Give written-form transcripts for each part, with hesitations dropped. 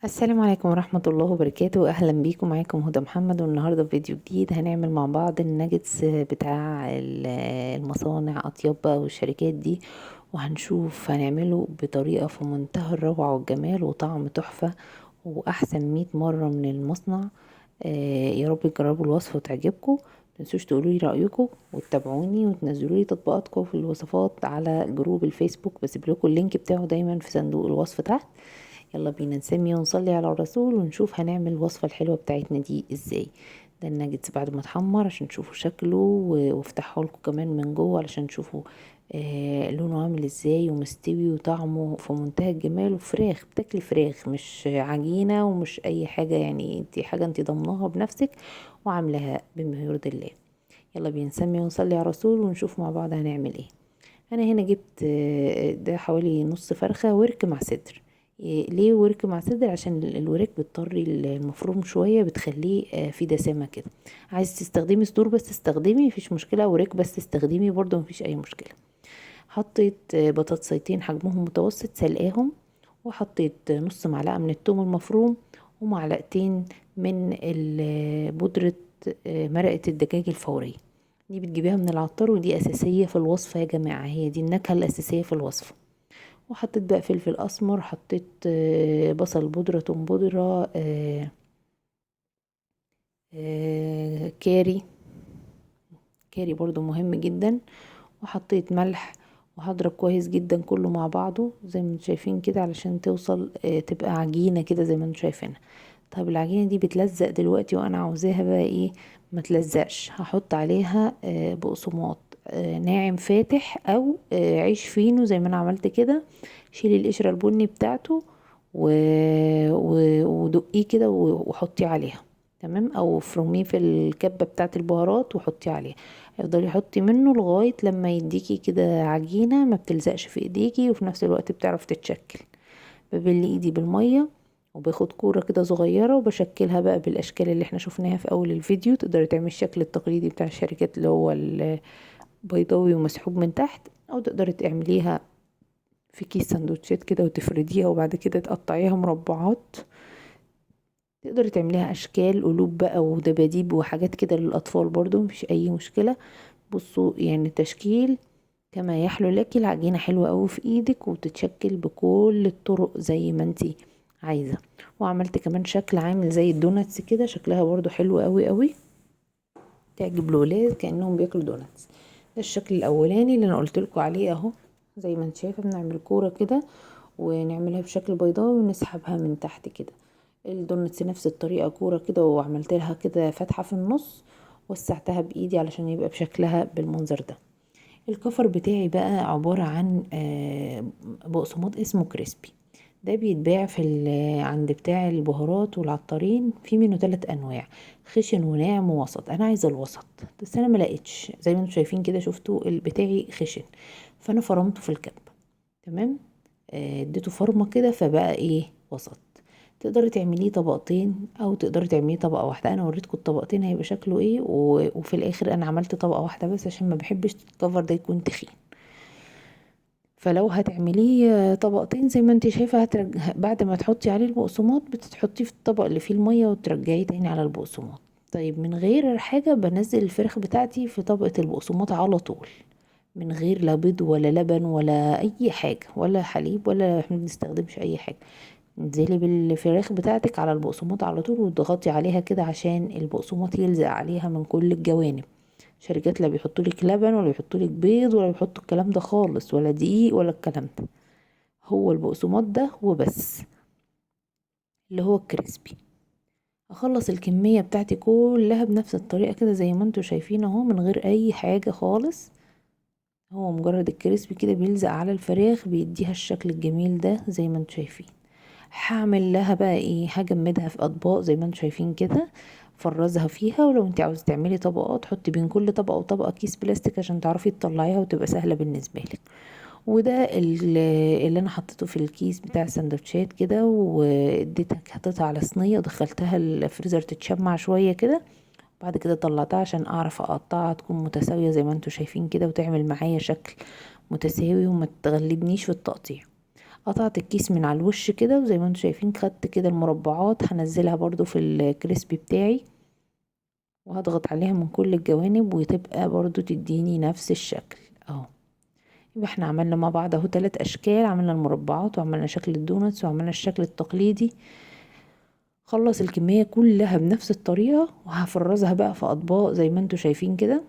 السلام عليكم ورحمة الله وبركاته. أهلا بيكم، معاكم هدى محمد، والنهاردة في فيديو جديد هنعمل مع بعض الناجتس بتاع المصانع أطياب بقى والشركات دي، وهنشوف هنعمله بطريقة في منتهى الروعة والجمال وطعم تحفة وأحسن 100 مرة من المصنع. يا رب تجربوا الوصفة وتعجبكم. متنسوش تقولوا لي رأيكم وتتابعوني وتنزلوا لي تطبيقاتكم في الوصفات على جروب الفيسبوك، بسيب لكم اللينك بتاعه دايما في صندوق الوصف تحت. يلا بينا نسمي ونصلي على الرسول ونشوف هنعمل الوصفة الحلوة بتاعتنا دي ازاي. ده الناجتس بعد ما اتحمر عشان تشوفوا شكله وافتحه لكم كمان من جوه علشان تشوفوا لونه عامل ازاي ومستوي وطعمه في منتهى الجمال، وفراخ بتاكلي فراخ مش عجينة ومش اي حاجة، يعني انت حاجة انت ضمناها بنفسك وعاملاها بما يرضي الله. يلا بينا نسمي ونصلي على الرسول ونشوف مع بعض هنعمل ايه. انا هنا جبت ده حوالي نص فرخة ورك مع صدر. ليه ورك مع صدر؟ عشان الورك بتطري المفروم شوية، بتخليه في دسامة كده. عايز تستخدمي صدور بس تستخدمي، مفيش مشكلة، ورك بس تستخدمي برضو مفيش اي مشكلة. حطيت بطاطسيتين حجمهم متوسط سلقاهم، وحطيت نص معلقة من الثوم المفروم، ومعلقتين من بودرة مرقة الدجاج الفورية. دي بتجيبيها من العطار، ودي أساسية في الوصفة يا جماعة، هي دي النكهة الأساسية في الوصفة. وحطيت بقى فلفل أسمر، حطيت بصل بودرة، توم بودرة، كاري. كاري برضو مهم جدا. وحطيت ملح، وهضرب كويس جدا كله مع بعضه زي ما انتم شايفين كده علشان توصل تبقى عجينة كده زي ما انتم شايفينها. طب العجينة دي بتلزق دلوقتي وانا عاوزاها بقى ايه؟ ما تلزقش. هحط عليها بقسماط ناعم فاتح او عيش فينو زي ما انا عملت كده. شيلي القشرة البني بتاعته و... ودقيه كده وحطيه عليها. تمام، او افرميه في الكبة بتاعت البهارات وحطي عليها. افضلي حطي منه لغاية لما يديكي كده عجينة ما بتلزقش في ايديكي وفي نفس الوقت بتعرف تتشكل. ببل ايدي بالمية وباخد كورة كده صغيرة وبشكلها بقى بالاشكال اللي احنا شفناها في اول الفيديو. تقدري تعملي الشكل التقليدي بتاع الشركات اللي هو البيضاوي ومسحوب من تحت، او تقدري تعمليها في كيس سندوتشات كده وتفرديها وبعد كده تقطعيها مربعات. تقدري تعمليها اشكال قلوب بقى ودباديب وحاجات كده للاطفال برضو مفيش اي مشكلة. بصوا يعني تشكيل كما يحلو لك. العجينة حلوة قوي في ايدك وبتتشكل بكل الطرق زي ما انتي عايزة. وعملت كمان شكل عامل زي الدوناتس كده، شكلها برضو حلو قوي قوي، تعجب الولاد كأنهم بياكلوا دوناتس. ده الشكل الاولاني اللي انا قلت لكم عليه اهو. زي ما انت شايفة بنعمل كورة كده ونعملها بشكل بيضاوي ونسحبها من تحت كده. الدوناتس نفس الطريقة، كورة كده وعملت لها كده فتحة في النص، وسعتها بايدي علشان يبقى بشكلها بالمنظر ده. الكفر بتاعي بقى عبارة عن بقسماط اسمه كريسبي. ده بيتباع في عند بتاع البهارات والعطارين، في منه 3 انواع: خشن وناعم ووسط. انا عايزه الوسط، بس انا ما لقيتش زي ما انتم شايفين كده، شفتوا بتاعي خشن، فانا فرمته في الكب. تمام، اديته فرمه كده فبقى ايه؟ وسط. تقدري تعمليه طبقتين او تقدري تعمليه طبقه واحده. انا وريتكم الطبقتين هيبقى شكله ايه، وفي الاخر انا عملت طبقه واحده بس عشان ما بحبش الكفر ده يكون تخين. فلو هتعمليه طبقتين زي ما انت شايفه بعد ما تحطي عليه البقسماط بتحطيه في الطبق اللي فيه الميه وترجعيه تاني على البقسماط. طيب من غير حاجه بنزل الفراخ بتاعتي في طبقه البقسماط على طول، من غير لا بيض ولا لبن ولا اي حاجه ولا حليب، ولا احنا بنستخدمش اي حاجه. انزلي بالفراخ بتاعتك على البقسماط على طول وتضغطي عليها كده عشان البقسماط يلزق عليها من كل الجوانب. شركات لا بيحطوا لك لبن ولا بيحطوا لك بيض ولا بيحطوا الكلام ده خالص، ولا دقيق ولا الكلام ده. هو البقسماط ده وبس، اللي هو الكريسبي. اخلص الكمية بتاعتي كلها بنفس الطريقة كده زي ما انتوا شايفين اهو، من غير اي حاجة خالص. هو مجرد الكريسبي كده بيلزق على الفراخ بيديها الشكل الجميل ده زي ما انتوا شايفين. هعمل لها بقى ايه؟ هجمدها في اطباق زي ما انتوا شايفين كده، فرزها فيها. ولو انت عاوزه تعملي طبقات حطي بين كل طبقه وطبقه كيس بلاستيك عشان تعرفي تطلعيها وتبقى سهله بالنسبه لك. وده اللي انا حطيته في الكيس بتاع السندوتشات كده، واديتها حطيتها على صينيه ودخلتها الفريزر تتشمع شويه كده. بعد كده طلعتها عشان اعرف اقطعها تكون متساويه زي ما انتوا شايفين كده، وتعمل معايا شكل متساوي وما تغلبنيش في التقطيع. قطعت الكيس من على الوش كده، وزي ما انتم شايفين خدت كده المربعات هنزلها برضو في الكريسبي بتاعي، وهضغط عليها من كل الجوانب وتبقى برضو تديني نفس الشكل اهو. يبقى احنا عملنا مع بعض اهو 3 اشكال، عملنا المربعات وعملنا شكل الدونتس وعملنا الشكل التقليدي. خلص الكمية كلها بنفس الطريقة، وهفرزها بقى في اطباق زي ما انتم شايفين كده،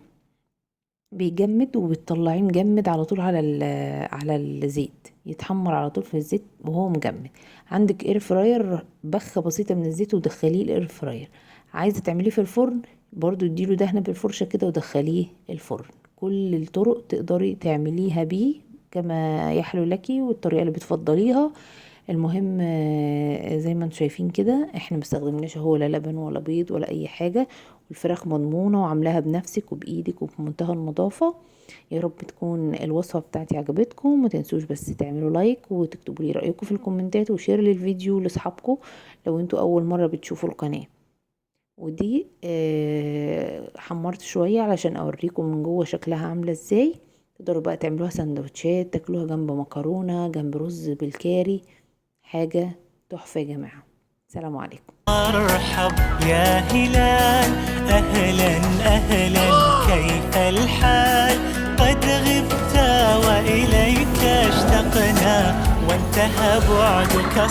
بيجمد وبتطلعيه مجمد على طول على الزيت، يتحمر على طول في الزيت وهو مجمد. عندك اير فراير، بخه بسيطه من الزيت ودخليه الاير فراير. عايزه تعمليه في الفرن برضو اديله دهنه بالفرشه كده ودخليه الفرن. كل الطرق تقدري تعمليها بيه كما يحلو لك، والطريقه اللي بتفضليها. المهم زي ما انتم شايفين كده احنا مستخدمناش هو لا لبن ولا بيض ولا اي حاجه، والفراخ مضمونه وعاملاها بنفسك وبايدك وبمنتهى النظافه. يا رب تكون الوصفه بتاعتي عجبتكم، ما تنسوش بس تعملوا لايك وتكتبوا لي رايكم في الكومنتات، وشير للفيديو لاصحابكم لو انتوا اول مره بتشوفوا القناه. ودي حمرت شويه علشان اوريكم من جوه شكلها عامله ازاي. تقدروا بقى تعملوها سندوتشات، تاكلوها جنب مكرونه، جنب رز بالكاري، حاجة تحفة يا جماعة. سلام عليكم. مرحب يا هلال، أهلا أهلا كيف الحال؟ قد غبت وإليك اشتقنا، وانتهى بعدك